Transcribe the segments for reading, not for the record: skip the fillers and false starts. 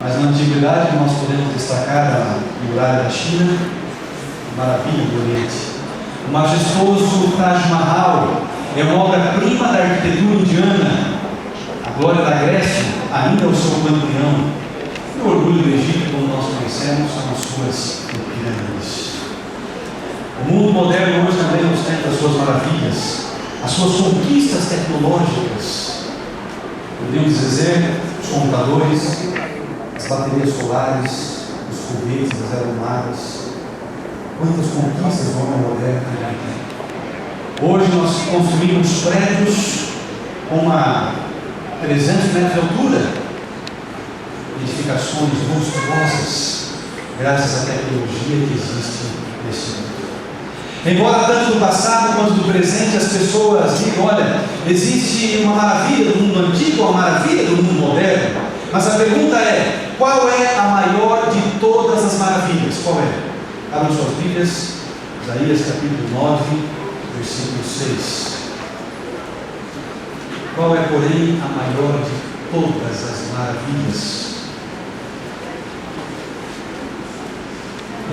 Mas na antiguidade nós podemos destacar a muralha da China, a maravilha do Oriente. O majestoso Taj Mahal é uma obra-prima da arquitetura indiana. A glória da Grécia ainda é o seu panteão. E o orgulho do Egito, como nós conhecemos, são as suas pirâmides. O mundo moderno hoje também ostenta as suas maravilhas, as suas conquistas tecnológicas. Podemos dizer, os computadores, as baterias solares, os foguetes, as aeronaves. Quantas conquistas do homem moderno tem. Hoje nós construímos prédios com 300 metros de altura, edificações monstruosas, graças à tecnologia que existe nesse mundo. Embora tanto do passado quanto do presente as pessoas digam, olha, existe uma maravilha do mundo antigo, uma maravilha do mundo moderno, mas a pergunta é, qual é a maior de todas as maravilhas? Qual é? Abram suas Bíblias, Isaías capítulo 9, versículo 6. Qual é, porém, a maior de todas as maravilhas?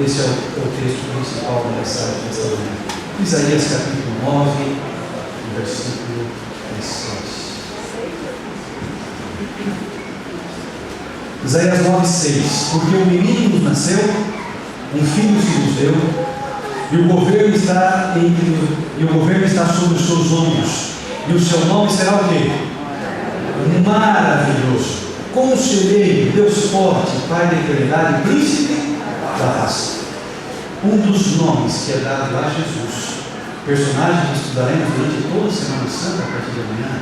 Esse é o texto principal da mensagem desta manhã. Isaías capítulo 9, versículo 6. Isaías 9, 6. Porque um menino nos nasceu, um filho se nos deu, e o governo está sobre os seus ombros, e o seu nome será o quê? Maravilhoso, Conselheiro, Deus forte, Pai da eternidade, Príncipe da paz. Um dos nomes que é dado a Jesus, personagem que estudaremos durante toda a Semana Santa a partir de amanhã,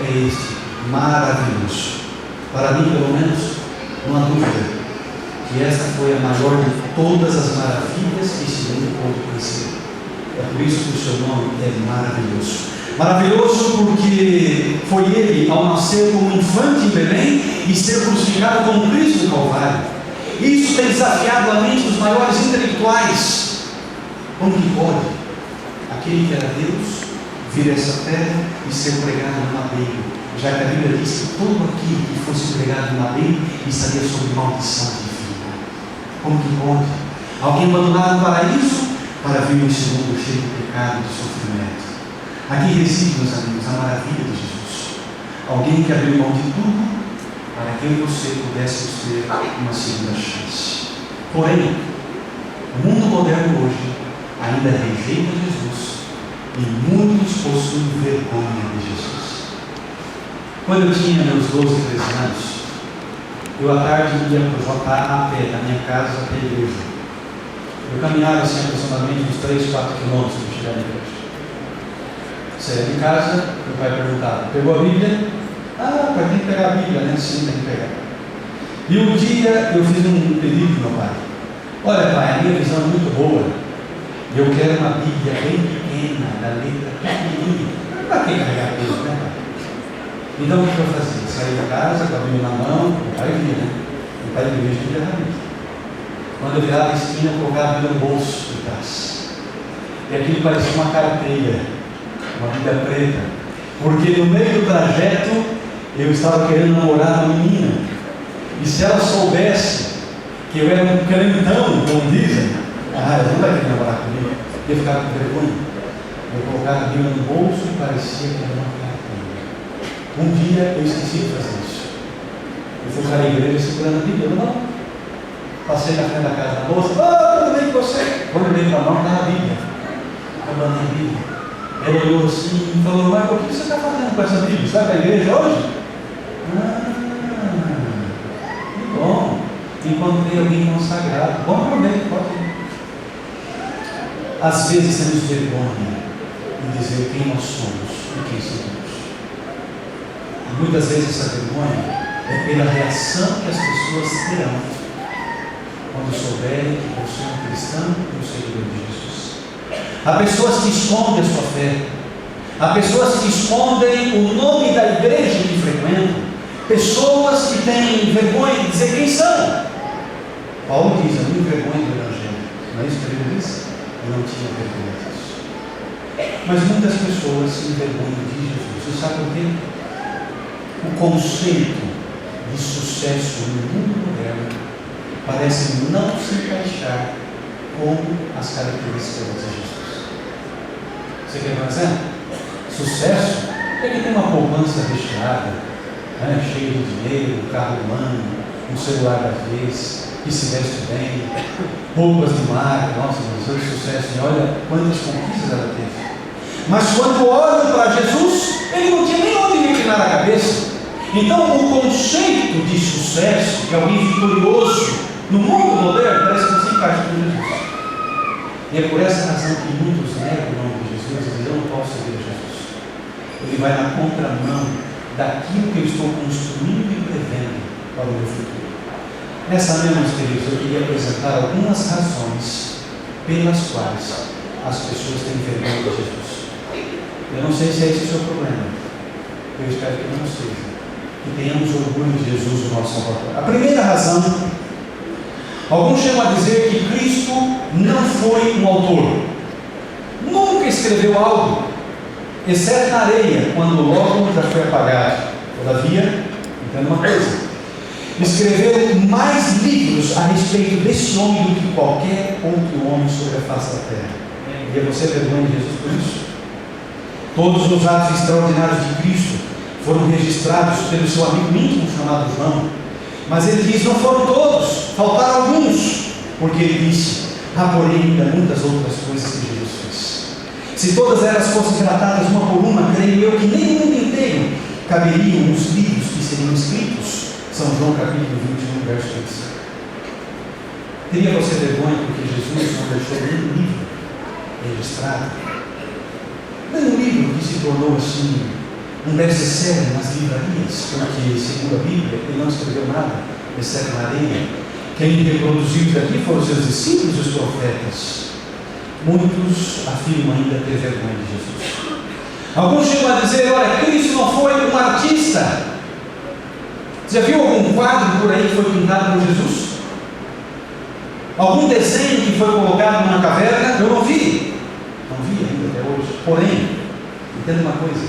é este, maravilhoso. Para mim, pelo menos, não há dúvida que esta foi a maior de todas as maravilhas que esse mundo pôde conhecer. É por isso que o seu nome é maravilhoso. Maravilhoso porque foi ele, ao nascer como infante em Belém e ser crucificado como Cristo no Calvário. Isso tem desafiado a mente dos maiores intelectuais. Como que pode aquele que era Deus vir a essa terra e ser pregado no madeiro? Já que a Bíblia diz que todo aquele que fosse pregado no madeiro estaria sob maldição divina. Como que pode alguém abandonado no paraíso para vir nesse mundo cheio de pecado e de sofrimento? Aqui reside, meus amigos, a maravilha de Jesus. Alguém que abriu mão de tudo para que eu e você pudéssemos ter uma segunda chance. Porém, o mundo moderno hoje ainda rejeita Jesus e muitos possuem vergonha de Jesus. Quando eu tinha meus 12, 13 anos, eu à tarde ia para o JA a pé, da minha casa até a igreja. Eu caminhava assim aproximadamente uns 3, 4 quilômetros para chegar na igreja. Saía de casa, meu pai perguntava, pegou a Bíblia? Ah, pai, tem que pegar a Bíblia, né? Sim, tem que pegar. E um dia eu fiz um pedido para meu pai. Olha, pai, a minha visão é muito boa. Eu quero uma Bíblia bem pequena, da letra pequenininha. Para que carregar a Bíblia, né, pai? Então o que eu fazia? Saí da casa, com a Bíblia na mão, meu pai via, né? Meu pai de igreja de errado. Quando eu virava a esquina, eu colocava a Bíblia no bolso de trás. E aquilo parecia uma carteira, uma Bíblia preta. Porque no meio do trajeto, eu estava querendo namorar uma menina. E se ela soubesse que eu era um crentão, como dizem, ela não vai querer namorar comigo. Eu ficava com vergonha. Eu colocava a Bíblia no bolso e parecia que era uma carteira. Um dia eu esqueci de fazer isso. Eu fui para a igreja segurando a Bíblia. Não. Passei na frente da casa da moça. Tudo bem com você? Quando eu olhei para a mão, estava a Bíblia. Eu abri a Bíblia. Ela olhou assim e falou, mas o que você está fazendo com essa Bíblia? Você vai para a igreja hoje? Que bom. Encontrei alguém consagrado. Bom momento, pode ir. Às vezes temos vergonha em dizer quem nós somos e quem somos. E muitas vezes essa vergonha é pela reação que as pessoas terão quando souberem que você é um cristão e um seguidor de Jesus. Há pessoas que escondem a sua fé. Há pessoas que escondem o nome da igreja que frequentam. Pessoas que têm vergonha de dizer quem são. Paulo diz, eu tenho vergonha do Evangelho. Não é isso que ele diz? Eu não tinha vergonha disso. Mas muitas pessoas se envergonham de Jesus. Você sabe por quê? O conceito de sucesso no mundo moderno parecem não se encaixar com as características de Jesus. Você quer um exemplo? Sucesso é que tem uma poupança recheada, cheia de dinheiro, um carro do ano, um celular da vez, que se veste bem, roupas de marca, nossa, mas que sucesso, e olha quantas conquistas ela teve. Mas quando olham para Jesus, ele não tinha nem onde reclinar a cabeça. Então o conceito de sucesso, de alguém vitorioso no mundo moderno, parece que não se encaixa com Jesus. E é por essa razão que muitos negam o nome de Jesus e dizem: eu não posso seguir Jesus. Ele vai na contramão daquilo que eu estou construindo e prevendo para o meu futuro. Nessa manhã, meus queridos, eu queria apresentar algumas razões pelas quais as pessoas têm vergonha de Jesus. Eu não sei se é esse o seu problema. Eu espero que não seja. Que tenhamos orgulho de Jesus, o nosso Salvador. A primeira razão, alguns chegam a dizer que Cristo não foi um autor. Nunca escreveu algo, exceto na areia, quando logo já foi apagado. Todavia, entenda uma coisa: escreveu mais livros a respeito desse homem do que qualquer outro homem sobre a face da terra. E você vergonha de Jesus por isso? Todos os atos extraordinários de Cristo foram registrados pelo seu amigo íntimo chamado João. Mas ele diz: não foram todos, faltaram alguns. Porque ele disse: há porém ainda muitas outras coisas que Jesus fez. Se todas elas fossem relatadas uma por uma, creio eu que nem o mundo inteiro caberiam os livros que seriam escritos. São João capítulo 21, verso 15. Teria você vergonha porque Jesus não deixou nenhum livro registrado? Nenhum livro que se tornou assim um best-seller nas livrarias, porque, segundo a Bíblia, ele não escreveu nada, exceto na areia. Quem reproduziu isso aqui foram os seus discípulos e os profetas. Muitos afirmam ainda ter vergonha de Jesus. Alguns chegam a dizer: olha, Cristo não foi um artista. Já viu algum quadro por aí que foi pintado por Jesus? Algum desenho que foi colocado numa caverna? Eu não vi. Não vi ainda até hoje. Porém, entenda uma coisa: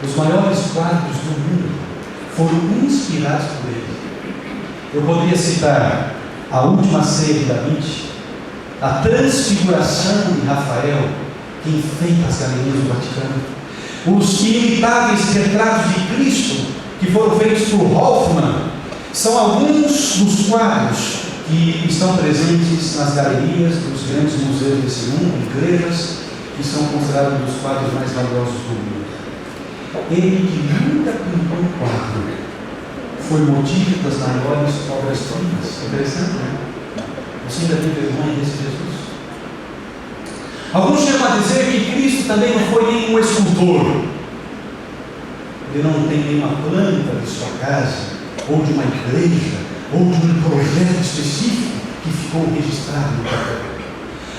os maiores quadros do mundo foram inspirados por ele. Eu poderia citar a Última Ceia de Da Vinci, a Transfiguração de Rafael, que enfeita as galerias do Vaticano, os inimitáveis retratos de Cristo que foram feitos por Hoffmann. São alguns dos quadros que estão presentes nas galerias dos grandes museus desse mundo, igrejas que são considerados um dos quadros mais valiosos do mundo. Ele que nunca pintou um quadro foi motivo das maiores obras-primas. Interessante, né? Você ainda tem vergonha desse Jesus? Alguns chegam a dizer que Cristo também não foi nenhum escultor. Ele não tem nenhuma planta de sua casa, ou de uma igreja, ou de um projeto específico que ficou registrado no papel.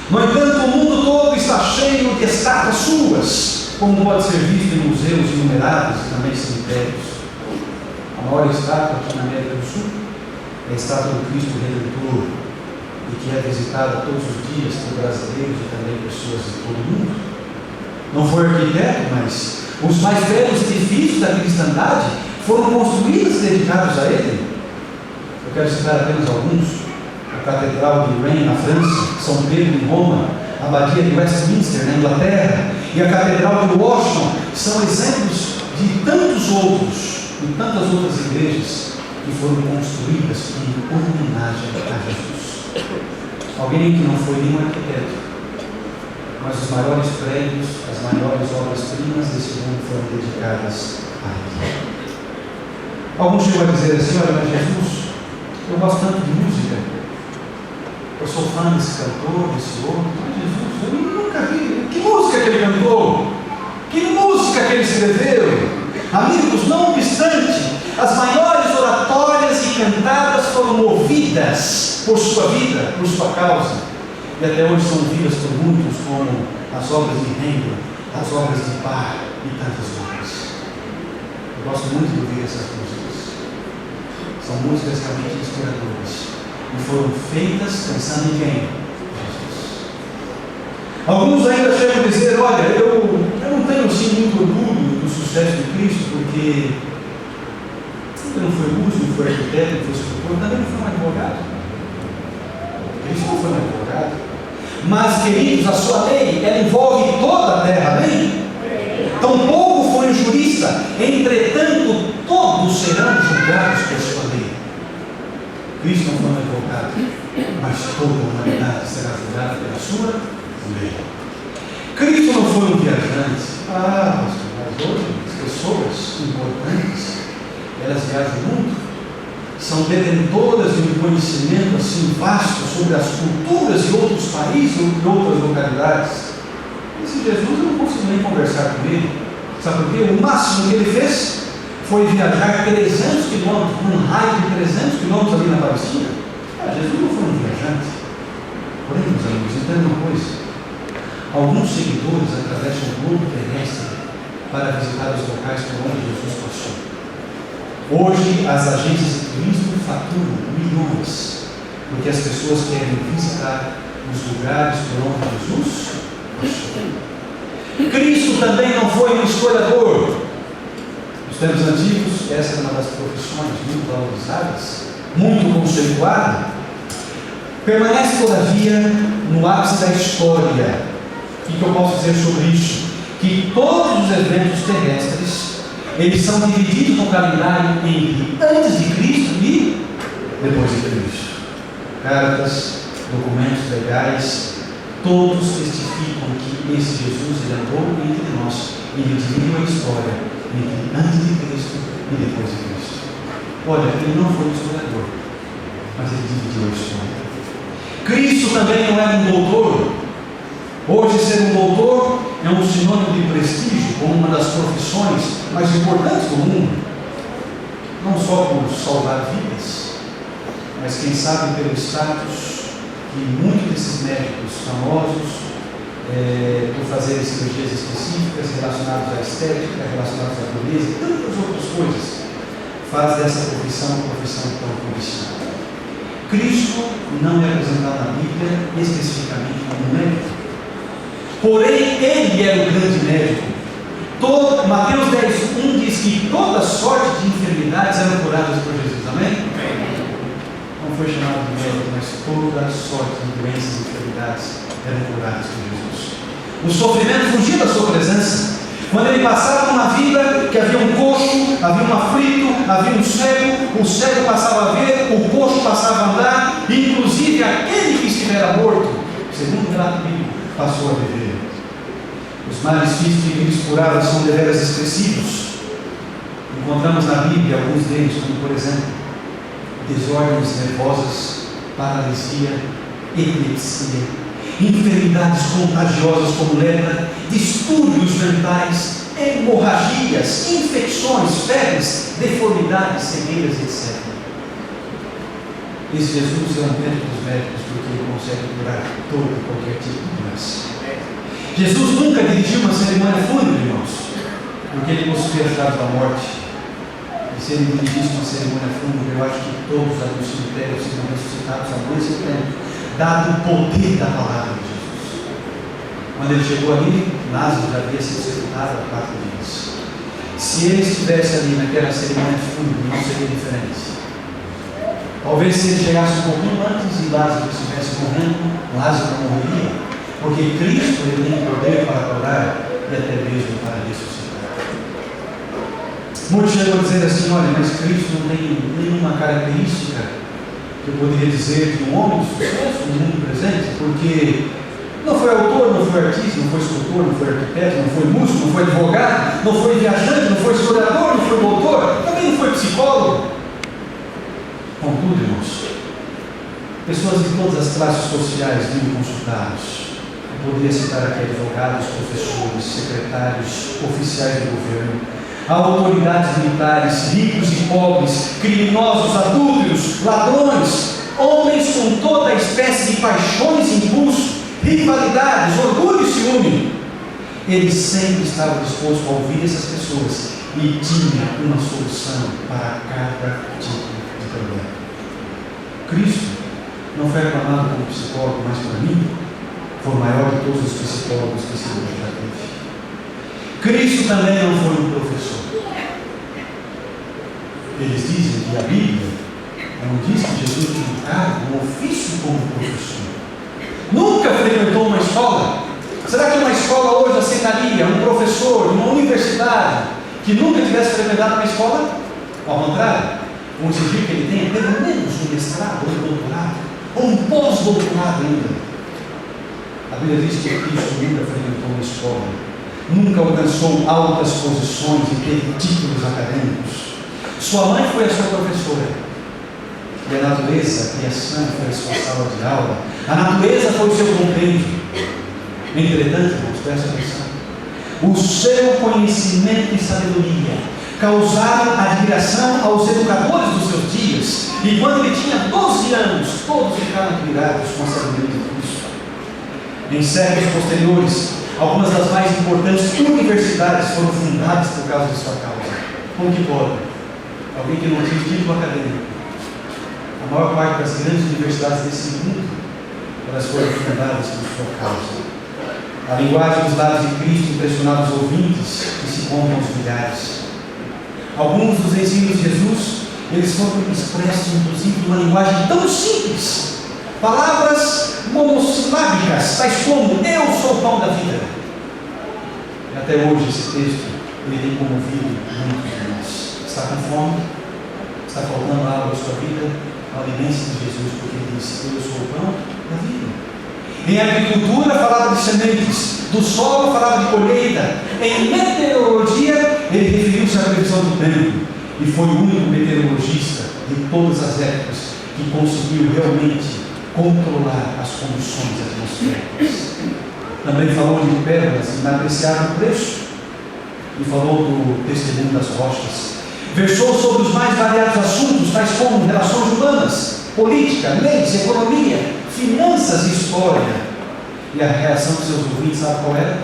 No entanto, o mundo todo está cheio de estátuas suas, como pode ser visto em museus inumerados e também cemitérios. A maior estátua aqui na América do Sul é a estátua do Cristo Redentor, e que é visitada todos os dias por brasileiros e também pessoas de todo o mundo. Não foi arquiteto, mas os mais belos edifícios da cristandade foram construídos e dedicados a ele. Eu quero citar apenas alguns: a Catedral de Reims, na França, São Pedro, em Roma, a Abadia de Westminster, na Inglaterra, e a Catedral de Washington. São exemplos de tantos outros, e tantas outras igrejas que foram construídas em homenagem a Jesus. Alguém que não foi nenhum arquiteto, mas os maiores prédios, as maiores obras-primas desse mundo foram dedicadas a ele. Alguns chegam a dizer assim: olha, mas Jesus, eu gosto tanto de música, eu sou fã desse cantor, desse outro, mas Jesus, eu nunca vi. Que música que ele cantou? Que música que ele escreveu? Amigos, não obstante, as maiores oratórias e cantadas foram movidas por sua vida, por sua causa, e até hoje são ouvidas por muitos, como as obras de Handel, as obras de Bach e tantas outras. Eu gosto muito de ouvir essas músicas. São músicas realmente inspiradoras e foram feitas pensando em quem? Jesus. Alguns ainda chegam a dizer: olha, eu não tenho assim muito orgulho do sucesso de Cristo, porque Ele não foi músico, não foi arquiteto, não foi escultor, também não foi um advogado. Cristo não foi um advogado. Mas, queridos, a sua lei, ela envolve toda a terra, amém? Tampouco foi um jurista, entretanto, todos serão julgados por sua lei. Cristo não foi um advogado, mas toda a humanidade será julgada pela sua lei. Cristo não foi um viajante. Pastor, mas hoje as pessoas importantes, elas viajam muito, são detentoras de um conhecimento assim vasto sobre as culturas de outros países ou de outras localidades. Esse Jesus eu não consigo nem conversar com ele. Sabe por quê? O máximo que ele fez foi viajar 300 quilômetros, um raio de 300 quilômetros ali na Palestina. Jesus não foi um viajante. Porém, meus amigos, entenda uma coisa. Alguns seguidores atravessam o globo terrestre para visitar os locais por onde Jesus passou. Hoje, as agências de turismo faturam milhões, porque as pessoas querem visitar os lugares por onde Jesus passou. Cristo também não foi um historiador. Nos tempos antigos, essa era uma das profissões muito valorizadas, muito conceituada. Permanece, todavia, no ápice da história. O que eu posso dizer sobre isso? Que todos os eventos terrestres, eles são divididos no calendário entre antes de Cristo e depois de Cristo. Cartas, documentos legais, todos testificam que esse Jesus, ele andou entre nós, ele dividiu a história entre antes de Cristo e depois de Cristo. Olha, ele não foi um historiador, mas ele dividiu a história. Cristo também não era um doutor. Hoje, ser um doutor é um sinônimo de prestígio, como uma das profissões mais importantes do mundo, não só por salvar vidas, mas quem sabe pelo status que muitos desses médicos famosos, por fazerem cirurgias específicas relacionadas à estética, relacionadas à beleza e tantas outras coisas, faz dessa profissão uma profissão tão codiciada. Cristo não é apresentado na Bíblia especificamente como médico. Porém, ele era o grande médico. Mateus 10:1 diz que toda sorte de enfermidades eram curadas por Jesus, amém? Não foi chamado de médico, mas toda sorte de doenças e enfermidades eram curadas por Jesus. O sofrimento fugia da sua presença. Quando ele passava numa vida que havia um coxo, havia um aflito, havia um cego, o cego passava a ver, o coxo passava a andar, inclusive aquele que estivera morto, segundo o relato bíblico, passou a viver. Os males físicos que eles curavam são deveras expressivos. Encontramos na Bíblia alguns deles, como por exemplo, desordens nervosas, paralisia, epilepsia, enfermidades contagiosas como lepra, distúrbios mentais, hemorragias, infecções, febres, deformidades, cegueiras, etc. Esse Jesus é um médico dos médicos, porque ele consegue curar todo e qualquer tipo de doença. Jesus nunca dirigiu uma cerimônia fúnebre, irmãos, porque ele possuía a chave da morte. E se ele dirigisse uma cerimônia fúnebre, eu acho que todos ali no cemitério seriam ressuscitados a noite e tempo, dado o poder da palavra de Jesus. Quando ele chegou ali, Lázaro já havia sido sepultado há 4 dias. Se ele estivesse ali naquela cerimônia fúnebre, não seria diferente. Talvez se ele chegasse um pouquinho antes e Lázaro estivesse morrendo, Lázaro não morreria. Porque Cristo, ele tem poder para curar e até mesmo para ressuscitar. Muitos chegam a dizer assim: olha, mas Cristo não tem nenhuma característica que eu poderia dizer de um homem de sucesso no mundo presente, porque não foi autor, não foi artista, não foi escultor, não foi arquiteto, não foi músico, não foi advogado, não foi viajante, não foi historiador, não foi doutor, também não foi psicólogo. Contudo, irmãos, pessoas de todas as classes sociais vinham consultá-los. Eu poderia citar aqui advogados, professores, secretários, oficiais do governo, autoridades militares, ricos e pobres, criminosos, adúlteros, ladrões, homens com toda a espécie de paixões e impulsos, rivalidades, orgulho e ciúme. Ele sempre estava disposto a ouvir essas pessoas e tinha uma solução para cada tipo de problema. Cristo não foi aclamado como psicólogo, mas para mim foi o maior de todos os psicólogos que esse mundo já teve. Cristo também não foi um professor. Eles dizem que a Bíblia não diz que Jesus tinha um cargo, um ofício como professor. Nunca frequentou uma escola. Será que uma escola hoje aceitaria um professor de uma universidade que nunca tivesse frequentado uma escola? Ao contrário, vamos exigir que ele tenha pelo menos um mestrado, ou um doutorado, ou um pós-doutorado ainda. A Bíblia diz que Cristo nunca frequentou uma escola, nunca alcançou altas posições e teve títulos acadêmicos. Sua mãe foi a sua professora, e a natureza, a criação, foi a sua sala de aula, a natureza foi o seu compêndio. Entretanto, irmãos, presta atenção, o seu conhecimento e sabedoria causaram admiração aos educadores dos seus dias, e quando ele tinha 12 anos, todos ficaram admirados com a sabedoria de Cristo. Em séculos posteriores, algumas das mais importantes universidades foram fundadas por causa de sua causa. Como que pode? Alguém que não tinha título acadêmico. A maior parte das grandes universidades desse mundo, elas foram fundadas por sua causa. A linguagem dos lábios de Cristo impressionava os ouvintes, que se contam aos milhares. Alguns dos ensinos de Jesus, eles foram expressos, inclusive, numa linguagem tão simples. Palavras monossilábicas, tais como: eu sou o pão da vida. E até hoje esse texto, ele tem comovido muitos de nós. Está com fome? Está faltando água à sua vida? Alimente-se de Jesus, porque ele disse: eu sou o pão da vida. Em agricultura falava de sementes, do solo falava de colheita, em meteorologia ele referiu-se à previsão do tempo, e foi o único meteorologista de todas as épocas que conseguiu realmente controlar as condições atmosféricas. Também falou de pérolas de inapreciável preço, e falou do testemunho das rochas. Versou sobre os mais variados assuntos, tais como relações humanas, política, leis, economia, finanças e história. E a reação dos seus ouvintes, sabe qual era?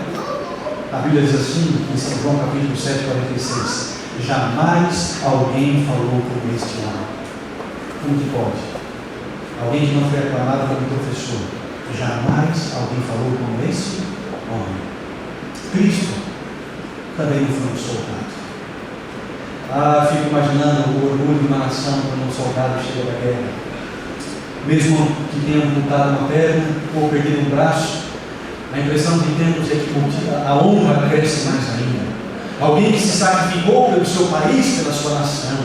A Bíblia diz assim, em São João capítulo 7:46: jamais alguém falou como este homem. Como que pode? Alguém que não foi aclamado como professor. Jamais alguém falou como esse homem. Cristo também não foi um soldado. Fico imaginando o orgulho de uma nação quando um soldado chega da guerra. Mesmo que tenha amputado uma perna ou perdido um braço, a impressão que temos é que a honra cresce mais ainda. Alguém que se sacrificou pelo seu país, pela sua nação.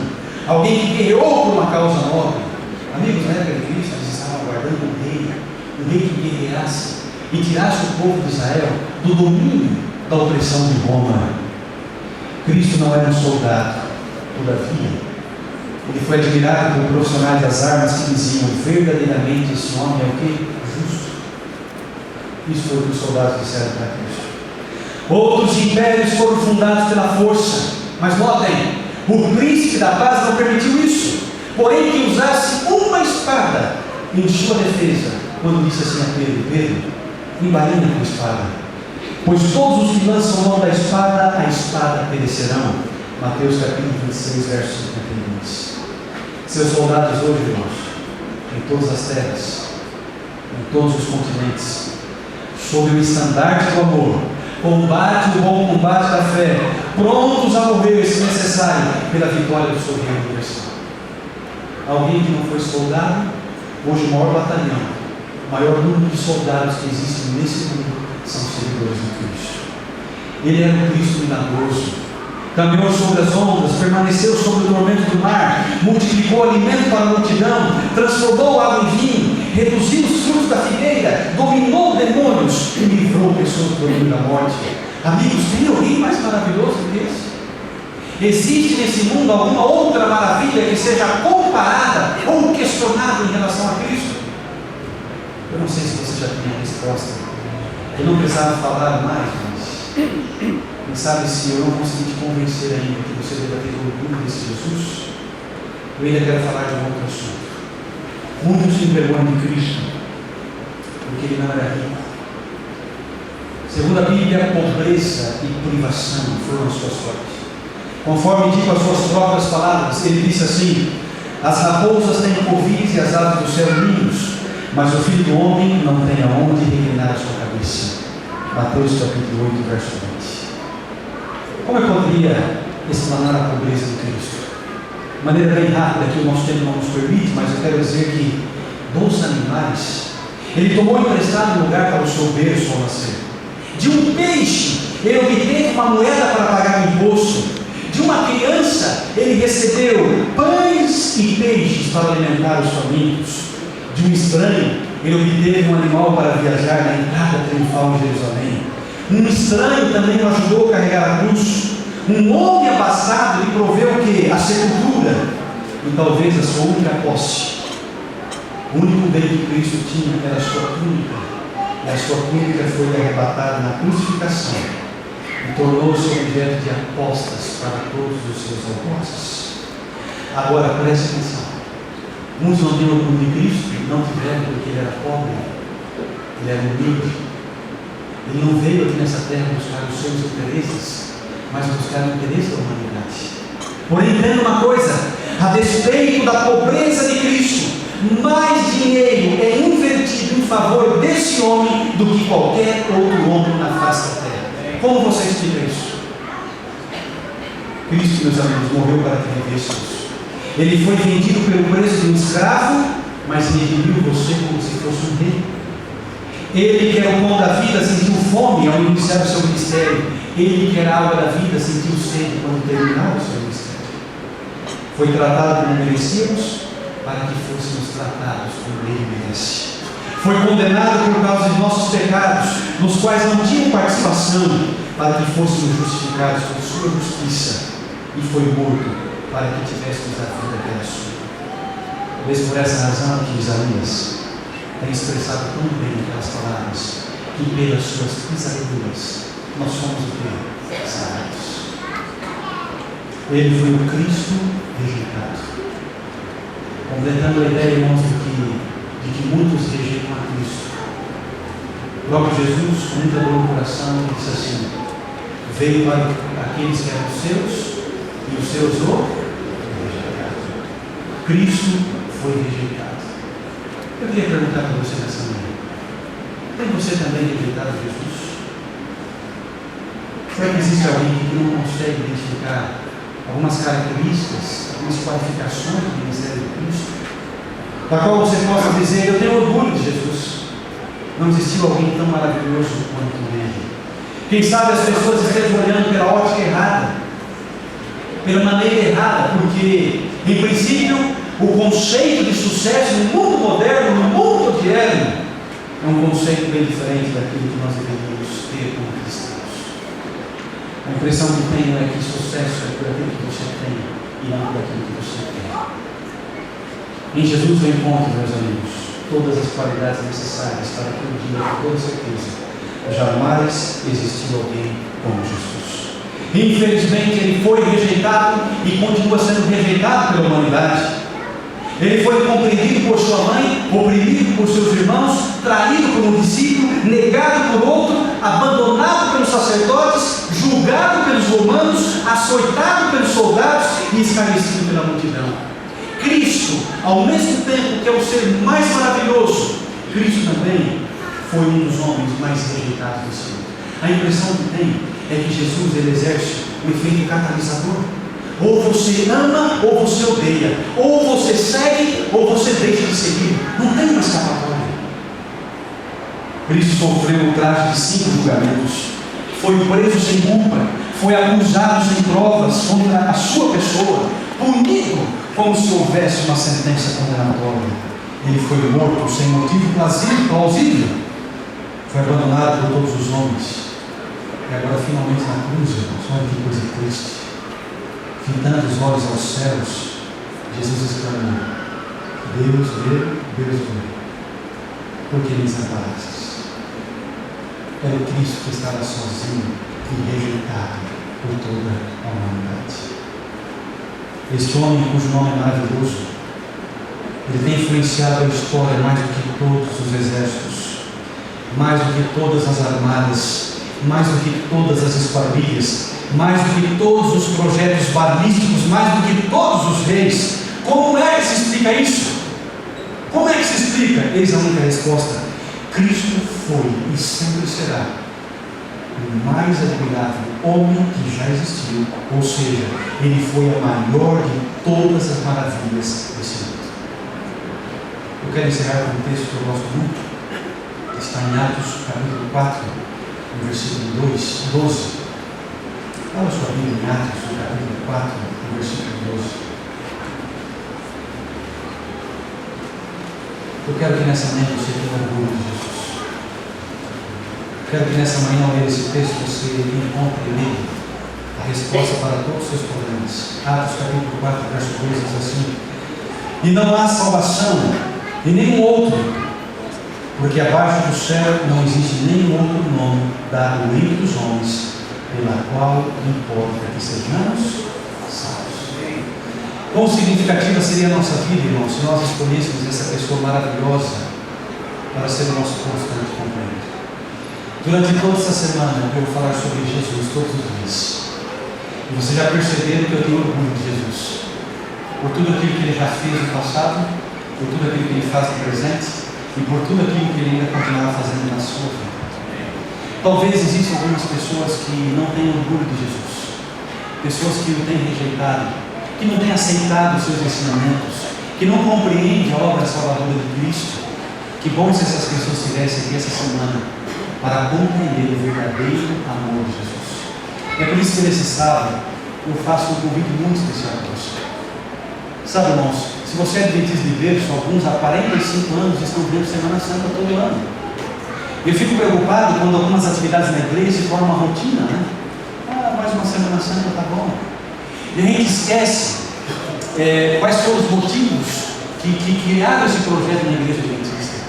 Alguém que guerreou por uma causa nobre. Amigos, na época de Cristo, eles estavam aguardando um rei que guerreasse e tirasse o povo de Israel do domínio da opressão de Roma. Cristo não era um soldado, todavia ele foi admirado por profissionais das armas que diziam: verdadeiramente esse homem é o quê? Justo. Isso foi o que os soldados disseram para Cristo. Outros impérios foram fundados pela força, mas notem, o príncipe da paz não permitiu isso, porém que usasse uma espada em sua defesa, quando disse assim a Pedro: Pedro, embainha com a espada, pois todos os que lançam mão da espada, a espada perecerão. Mateus capítulo 26, verso 52. Seus soldados hoje, irmãos, em todas as terras, em todos os continentes, sob o estandarte do amor, combate o bom combate da fé, prontos a morrer, se necessário, pela vitória do seu reino universal. Alguém que não foi soldado, hoje o maior batalhão, o maior número de soldados que existem nesse mundo são seguidores de Cristo. Ele era um Cristo milagroso. Caminhou sobre as ondas, permaneceu sobre o tormento do mar, multiplicou alimento para a multidão, transformou água em vinho, reduziu os frutos da figueira, dominou demônios e livrou pessoas do domínio da morte. Amigos, tem alguém mais maravilhoso que esse? Existe nesse mundo alguma outra maravilha que seja comparada ou questionada em relação a Cristo? Eu não sei se você já tem a resposta. Eu não precisava falar mais, mas quem sabe, se eu não conseguir te convencer ainda que você deva ter orgulho desse Jesus, eu ainda quero falar de um outro assunto. Muitos se envergonham de Cristo porque ele não era rico. Segundo a Bíblia, a pobreza e privação foram a sua sorte. Conforme digo as suas próprias palavras, ele disse assim: as raposas têm covis e as aves do céu ninhos, mas o Filho do Homem não tem aonde reclinar a sua cabeça. Mateus capítulo 8, verso 20. Como eu poderia explanar a pobreza de Cristo? De maneira bem rápida, que o nosso tempo não nos permite, mas eu quero dizer que dos animais, ele tomou emprestado lugar para o seu berço ao nascer. De um peixe, ele obteve uma moeda para pagar o imposto. De uma criança, ele recebeu pães e peixes para alimentar os famintos. De um estranho, ele obteve um animal para viajar na entrada triunfal de Jerusalém. Um estranho também o ajudou a carregar a cruz. Um homem abastado lhe proveu o quê? A sepultura e talvez a sua única posse. O único bem que Cristo tinha era a sua túnica, e a sua túnica foi arrebatada na crucificação e tornou-se objeto de apostas para todos os seus algozes. Agora preste atenção: muitos não têm orgulho de Cristo, não tiveram porque ele era pobre, ele era humilde, ele não veio aqui nessa terra buscar os seus interesses, mas buscar o interesse da humanidade. Porém, entenda uma coisa: a despeito da pobreza de Cristo, mais dinheiro é invertido em favor desse homem do que qualquer outro homem na face da terra. Como você explica isso? Cristo, meus amigos, morreu para que vivêssemos. Ele foi vendido pelo preço de um escravo, mas redimiu você como se fosse um rei. Ele, que era o pão da vida, sentiu fome ao iniciar o seu ministério. Ele, que era a água da vida, sentiu sede quando terminar o seu ministério. Foi tratado como merecíamos, para que fôssemos tratados como ele merece. Foi condenado por causa de nossos pecados, nos quais não tinham participação, para que fôssemos justificados por sua justiça. E foi morto para que tivéssemos a vida que era sua. Talvez por essa razão que Isaías tem expressado tão bem aquelas palavras, que pelas suas pisaduras nós somos o quê? Sarados. Ele foi o Cristo rejeitado. Completando a ideia, irmãos, de que muitos rejeitam a Cristo. Logo Jesus, com muita dor no coração, disse assim: veio para aqueles que eram seus, e os seus o rejeitaram. Cristo foi rejeitado. Eu queria perguntar para você nessa manhã: tem você também rejeitado Jesus? Será que existe alguém que não consegue identificar algumas características, algumas qualificações do ministério de Cristo, da qual você possa dizer: eu tenho orgulho de Jesus? Não existiu alguém tão maravilhoso quanto ele. Quem sabe as pessoas estejam olhando pela ótica errada, pela maneira errada, porque, em princípio, o conceito de sucesso no mundo moderno, no mundo moderno, é um conceito bem diferente daquilo que nós deveríamos ter como cristãos. A impressão que tenho é que sucesso é por aquilo que você tem e não por aquilo que você tem. Em Jesus eu encontro, meus amigos, todas as qualidades necessárias para que um dia, com toda certeza, jamais existiu alguém como Jesus. Infelizmente, ele foi rejeitado e continua sendo rejeitado pela humanidade. Ele foi incompreendido por sua mãe, oprimido por seus irmãos, traído por um discípulo, negado por outro, abandonado pelos sacerdotes, julgado pelos romanos, açoitado pelos soldados e escarnecido pela multidão. Cristo, ao mesmo tempo que é o ser mais maravilhoso, Cristo também foi um dos homens mais rejeitados desse mundo. A impressão que tem é que Jesus ele exerce o efeito catalisador. Ou você ama ou você odeia, ou você segue ou você deixa de seguir. Não tem uma escapatória. Cristo sofreu o traje de 5 julgamentos, foi preso sem culpa, foi acusado sem provas contra a sua pessoa, punido como se houvesse uma sentença condenatória. Ele foi morto sem motivo plausível, foi abandonado por todos os homens, e agora finalmente na cruz, irmãos, olha que coisa triste. Fitando os olhos aos céus, Jesus exclamou: Deus vê, Deus vê, por que me desamparastes? Era o Cristo que estava sozinho e rejeitado por toda a humanidade. Este homem, cujo nome é maravilhoso, ele tem influenciado a história mais do que todos os exércitos, mais do que todas as armadas, mais do que todas as esquadrilhas, mais do que todos os projetos balísticos, mais do que todos os reis. Como é que se explica isso? Como é que se explica? Eis a única resposta: Cristo foi e sempre será o mais admirável homem que já existiu, ou seja, ele foi a maior de todas as maravilhas desse mundo. Eu quero encerrar com um texto que eu gosto muito, que está em Atos capítulo 4, no versículo 12. Abra sua Bíblia em Atos, no capítulo 4, no versículo 12. Eu quero que nessa manhã você tenha orgulho de Jesus. Quero que nessa manhã, ao ler esse texto, você encontre nele a resposta para todos os seus problemas. Atos capítulo 4, verso 2 diz assim: e não há salvação em nenhum outro, porque abaixo do céu não existe nenhum outro nome dado entre os homens, pela qual importa que sejamos salvos. Quão significativa seria a nossa vida, irmãos, se nós escolhêssemos essa pessoa maravilhosa para ser o nosso constante companheiro. Durante toda essa semana eu vou falar sobre Jesus todos os dias. E vocês já perceberam que eu tenho orgulho de Jesus, por tudo aquilo que ele já fez no passado, por tudo aquilo que ele faz no presente e por tudo aquilo que ele ainda continuará fazendo na sua vida. Talvez existam algumas pessoas que não têm orgulho de Jesus, pessoas que o têm rejeitado, que não têm aceitado os seus ensinamentos, que não compreendem a obra salvadora de Cristo. Que bom se essas pessoas estivessem aqui essa semana para compreender o verdadeiro amor de Jesus. É por isso que nesse sábado eu faço um convite muito especial para você. Sabe, irmãos, se você é adventista de berço, alguns há 45 anos estão vendo Semana Santa todo ano. Eu fico preocupado quando algumas atividades na igreja se tornam uma rotina, né? Mais uma Semana Santa, tá bom. E a gente esquece quais foram os motivos que criaram esse projeto na igreja adventista.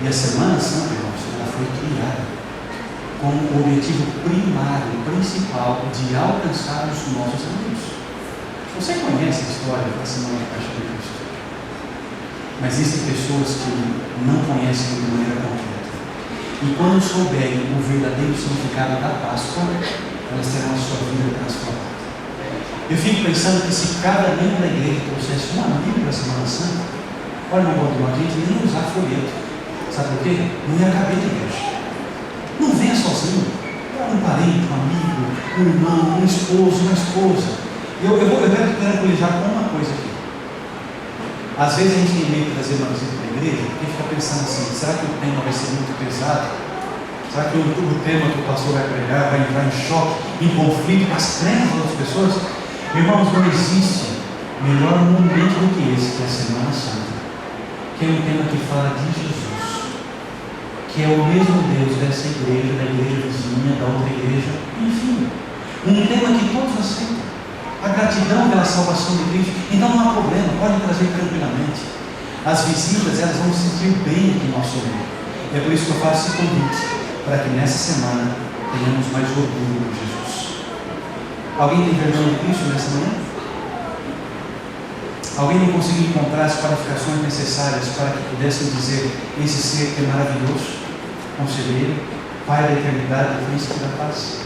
E a Semana Santa, irmãos, ela foi criada com o objetivo primário, principal, de alcançar os nossos amigos. Você conhece a história da Semana da Paixão de Cristo, mas existem pessoas que não conhecem de maneira concreta. E quando souberem o verdadeiro significado da Páscoa, elas terão a sua vida transformada. Eu fico pensando que se cada membro da igreja trouxesse um amigo para a Semana Santa, olha, meu irmão, a gente nem usar folheto. Sabe por quê? Não ia caber na igreja. Não venha sozinho. Um parente, um amigo, um irmão, um esposo, uma esposa. Eu quero tranquilizar com uma coisa aqui. Às vezes a gente tem medo de trazer uma visita para a igreja porque fica pensando assim: será que o tema vai ser muito pesado? Será que o tema que o pastor vai pregar vai entrar em choque, em conflito com as crenças das outras pessoas? Irmãos, não existe melhor momento do que esse, que é a Semana Santa, que é um tema que fala de Jesus, que é o mesmo Deus dessa igreja, da igreja vizinha, da outra igreja, enfim, um tema que todos aceitam. A gratidão pela salvação de Cristo. Então não há problema, podem trazer tranquilamente. As visitas, elas vão se sentir bem aqui no nosso meio. É por isso que eu faço esse convite, para que nessa semana tenhamos mais orgulho de Jesus. Alguém tem vergonha de Cristo nessa manhã? Alguém não conseguiu encontrar as qualificações necessárias para que pudessem dizer: esse ser que é maravilhoso, conselheiro, Pai da eternidade, príncipe da paz?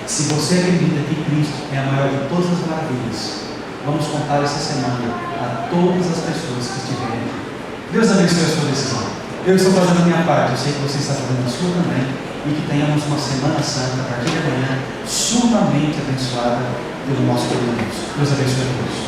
Se você acredita que Cristo é a maior de todas as maravilhas, vamos contar essa semana a todas as pessoas que estiverem aqui. Deus abençoe a sua decisão. Eu estou fazendo a minha parte, eu sei que você está fazendo a sua também, e que tenhamos uma Semana Santa a partir de amanhã sumamente abençoada pelo nosso querido Deus. Deus abençoe a todos.